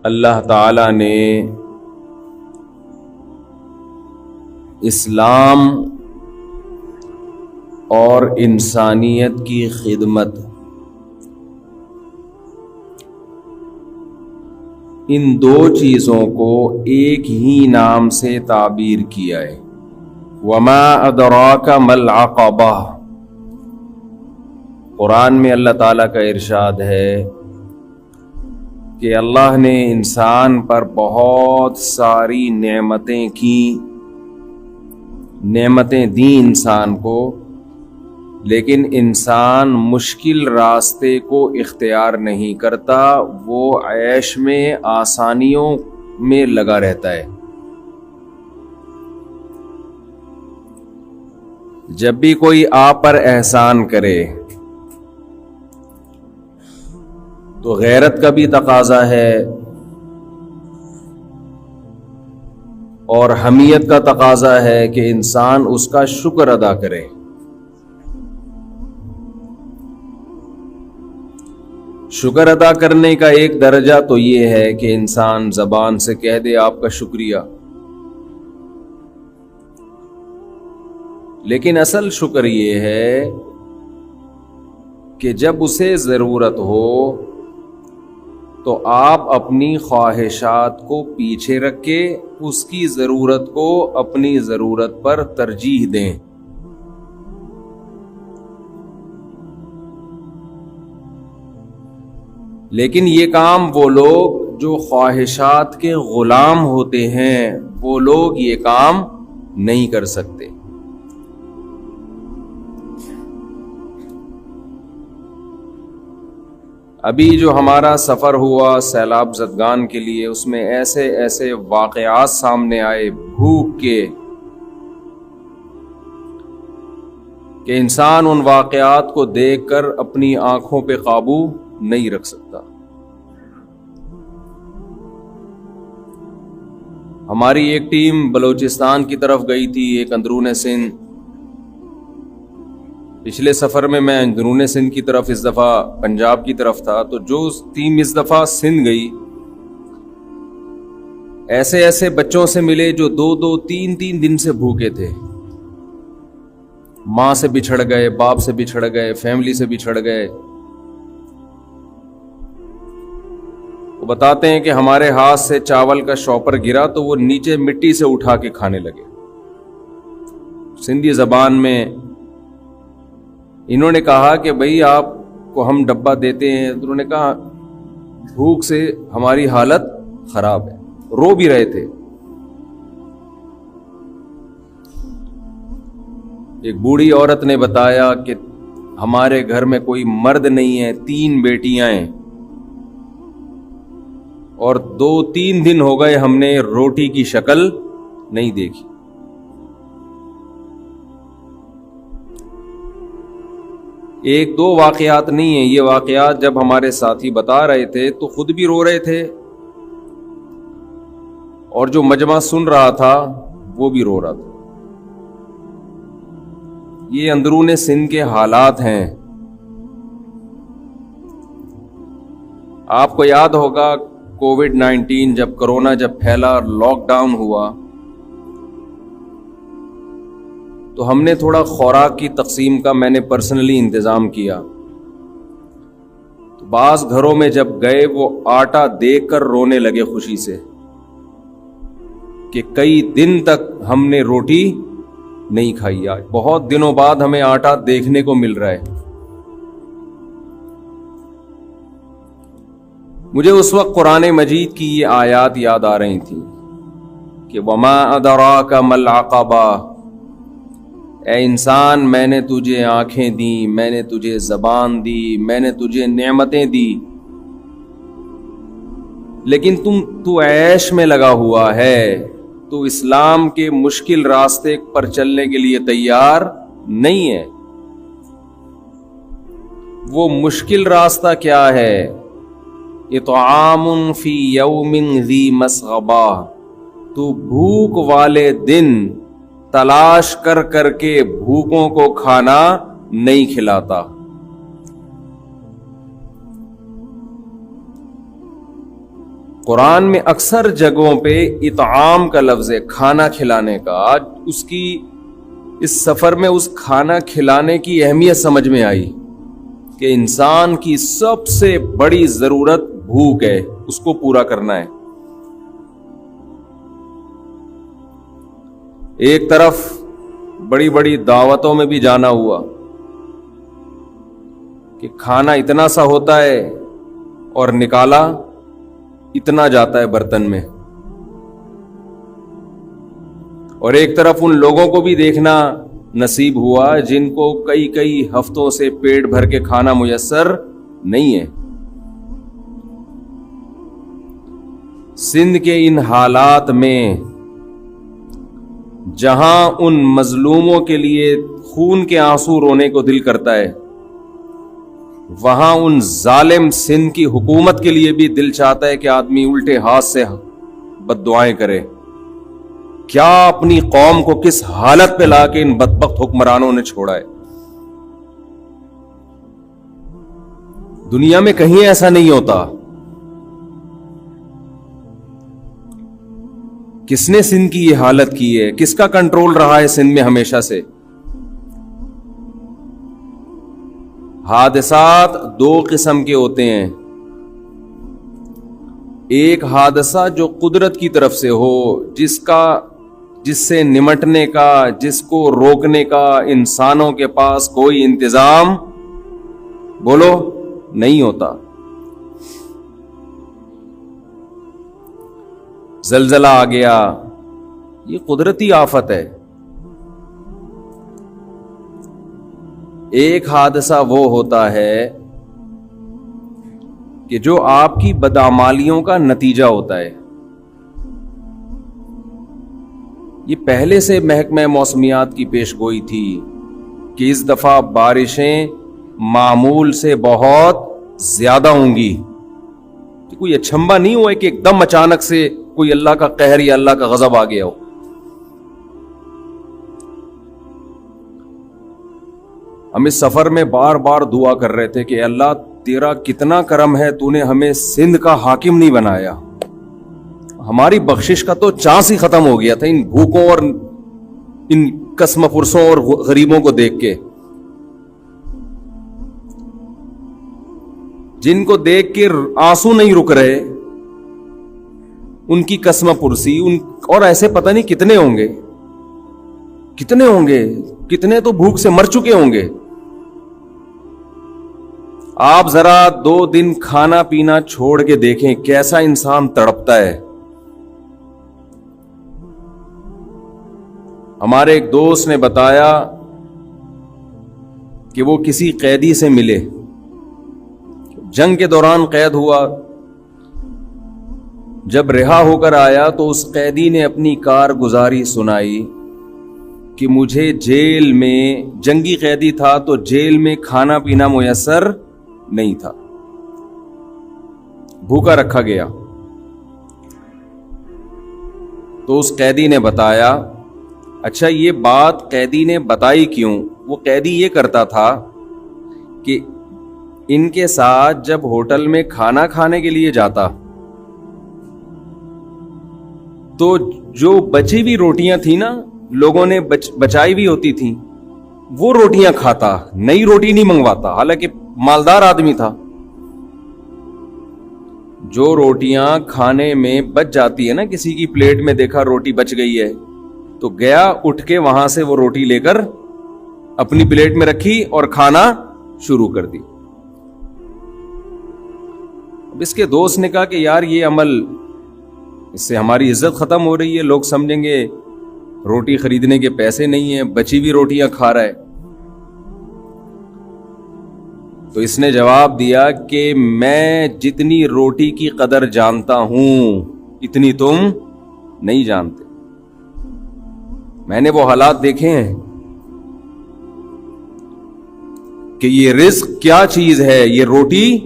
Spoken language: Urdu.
اللہ تعالی نے اسلام اور انسانیت کی خدمت ان دو چیزوں کو ایک ہی نام سے تعبیر کیا ہے۔ وما ادراک ما العقبہ، قرآن میں اللہ تعالیٰ کا ارشاد ہے کہ اللہ نے انسان پر بہت ساری نعمتیں کی، نعمتیں دیں انسان کو، لیکن انسان مشکل راستے کو اختیار نہیں کرتا، وہ عیش میں آسانیوں میں لگا رہتا ہے۔ جب بھی کوئی آپ پر احسان کرے تو غیرت کا بھی تقاضا ہے اور حمیت کا تقاضا ہے کہ انسان اس کا شکر ادا کرے۔ شکر ادا کرنے کا ایک درجہ تو یہ ہے کہ انسان زبان سے کہہ دے آپ کا شکریہ، لیکن اصل شکر یہ ہے کہ جب اسے ضرورت ہو تو آپ اپنی خواہشات کو پیچھے رکھ کے اس کی ضرورت کو اپنی ضرورت پر ترجیح دیں۔ لیکن یہ کام وہ لوگ جو خواہشات کے غلام ہوتے ہیں وہ لوگ یہ کام نہیں کر سکتے۔ ابھی جو ہمارا سفر ہوا سیلاب زدگان کے لیے، اس میں ایسے ایسے واقعات سامنے آئے بھوک کے کہ انسان ان واقعات کو دیکھ کر اپنی آنکھوں پہ قابو نہیں رکھ سکتا۔ ہماری ایک ٹیم بلوچستان کی طرف گئی تھی، ایک اندرون سندھ۔ پچھلے سفر میں اندرون سندھ کی طرف، اس دفعہ پنجاب کی طرف تھا، تو جو ٹیم اس دفعہ سندھ گئی، ایسے ایسے بچوں سے ملے جو 2-3 دن سے بھوکے تھے، ماں سے بچھڑ گئے، باپ سے بچھڑ گئے، فیملی سے بچھڑ گئے۔ وہ بتاتے ہیں کہ ہمارے ہاتھ سے چاول کا شوپر گرا تو وہ نیچے مٹی سے اٹھا کے کھانے لگے۔ سندھی زبان میں انہوں نے کہا کہ بھئی آپ کو ہم ڈبہ دیتے ہیں، تو انہوں نے کہا بھوک سے ہماری حالت خراب ہے، رو بھی رہے تھے۔ ایک بوڑھی عورت نے بتایا کہ ہمارے گھر میں کوئی مرد نہیں ہے، 3 بیٹیاں ہیں، اور 2-3 دن ہو گئے ہم نے روٹی کی شکل نہیں دیکھی۔ ایک دو واقعات نہیں ہیں، یہ واقعات جب ہمارے ساتھی بتا رہے تھے تو خود بھی رو رہے تھے، اور جو مجمع سن رہا تھا وہ بھی رو رہا تھا۔ یہ اندرون سندھ کے حالات ہیں۔ آپ کو یاد ہوگا کووڈ-19 جب کرونا پھیلا، لاک ڈاؤن ہوا، تو ہم نے تھوڑا خوراک کی تقسیم کا میں نے پرسنلی انتظام کیا۔ تو بعض گھروں میں جب گئے وہ آٹا دیکھ کر رونے لگے خوشی سے کہ کئی دن تک ہم نے روٹی نہیں کھائی، آج بہت دنوں بعد ہمیں آٹا دیکھنے کو مل رہا ہے۔ مجھے اس وقت قرآن مجید کی یہ آیات یاد آ رہی تھیں کہ وما ادراک ما العقبہ، اے انسان میں نے تجھے آنکھیں دی، میں نے تجھے زبان دی، میں نے تجھے نعمتیں دی، لیکن تو عیش میں لگا ہوا ہے، تو اسلام کے مشکل راستے پر چلنے کے لیے تیار نہیں ہے۔ وہ مشکل راستہ کیا ہے؟ اطعام فی یوم ذی مسغبہ، تو بھوک والے دن تلاش کر کر کے بھوکوں کو کھانا نہیں کھلاتا۔ قرآن میں اکثر جگہوں پہ اطعام کا لفظ ہے، کھانا کھلانے کا. آج اس کی اس سفر میں اس کھانا کھلانے کی اہمیت سمجھ میں آئی کہ انسان کی سب سے بڑی ضرورت بھوک ہے، اس کو پورا کرنا ہے. ایک طرف بڑی بڑی دعوتوں میں بھی جانا ہوا کہ کھانا اتنا سا ہوتا ہے اور نکالا اتنا جاتا ہے برتن میں، اور ایک طرف ان لوگوں کو بھی دیکھنا نصیب ہوا جن کو کئی کئی ہفتوں سے پیٹ بھر کے کھانا میسر نہیں ہے. سندھ کے ان حالات میں جہاں ان مظلوموں کے لیے خون کے آنسو رونے کو دل کرتا ہے، وہاں ان ظالم سندھ کی حکومت کے لیے بھی دل چاہتا ہے کہ آدمی الٹے ہاتھ سے بد دعائیں کرے. کیا اپنی قوم کو کس حالت پہ لا کے ان بدبخت حکمرانوں نے چھوڑا ہے. دنیا میں کہیں ایسا نہیں ہوتا. کس نے سندھ کی یہ حالت کی ہے؟ کس کا کنٹرول رہا ہے سندھ میں ہمیشہ سے؟ حادثات دو قسم کے ہوتے ہیں. ایک حادثہ جو قدرت کی طرف سے ہو، جس سے نمٹنے کا، جس کو روکنے کا انسانوں کے پاس کوئی انتظام بولو نہیں ہوتا. زلزلہ آ گیا، یہ قدرتی آفت ہے. ایک حادثہ وہ ہوتا ہے کہ جو آپ کی بدعمالیوں کا نتیجہ ہوتا ہے. یہ پہلے سے محکمہ موسمیات کی پیش گوئی تھی کہ اس دفعہ بارشیں معمول سے بہت زیادہ ہوں گی. کوئی اچھمبا نہیں ہوا ہے کہ ایک دم اچانک سے کوئی اللہ کا قہر یا اللہ کا غضب آ گیا ہو. ہم اس سفر میں بار بار دعا کر رہے تھے کہ اللہ تیرا کتنا کرم ہے، تو نے ہمیں سندھ کا حاکم نہیں بنایا. ہماری بخشش کا تو چانس ہی ختم ہو گیا تھا ان بھوکوں اور ان قسم پرسوں اور غریبوں کو دیکھ کے، جن کو دیکھ کے آنسو نہیں رک رہے. ان کی قسم پرسی اور ایسے پتہ نہیں کتنے ہوں گے، کتنے تو بھوک سے مر چکے ہوں گے. آپ ذرا 2 دن کھانا پینا چھوڑ کے دیکھیں کیسا انسان تڑپتا ہے. ہمارے ایک دوست نے بتایا کہ وہ کسی قیدی سے ملے، جنگ کے دوران قید ہوا. جب رہا ہو کر آیا تو اس قیدی نے اپنی کارگزاری سنائی کہ مجھے جیل میں، جنگی قیدی تھا تو جیل میں کھانا پینا میسر نہیں تھا، بھوکا رکھا گیا. تو اس قیدی نے بتایا. اچھا یہ بات قیدی نے بتائی کیوں؟ وہ قیدی یہ کرتا تھا کہ ان کے ساتھ جب ہوٹل میں کھانا کھانے کے لیے جاتا تو جو بچی ہوئی روٹیاں تھیں نا، لوگوں نے بچائی بھی ہوتی تھیں، وہ روٹیاں کھاتا، نئی روٹی نہیں منگواتا. حالانکہ مالدار آدمی تھا. جو روٹیاں کھانے میں بچ جاتی ہے نا، کسی کی پلیٹ میں دیکھا روٹی بچ گئی ہے تو گیا اٹھ کے وہاں سے وہ روٹی لے کر اپنی پلیٹ میں رکھی اور کھانا شروع کر دی. اب اس کے دوست نے کہا کہ یار یہ عمل، اس سے ہماری عزت ختم ہو رہی ہے، لوگ سمجھیں گے روٹی خریدنے کے پیسے نہیں ہیں، بچی ہوئی روٹیاں کھا رہا ہے. تو اس نے جواب دیا کہ میں جتنی روٹی کی قدر جانتا ہوں اتنی تم نہیں جانتے. میں نے وہ حالات دیکھے ہیں کہ یہ رزق کیا چیز ہے، یہ روٹی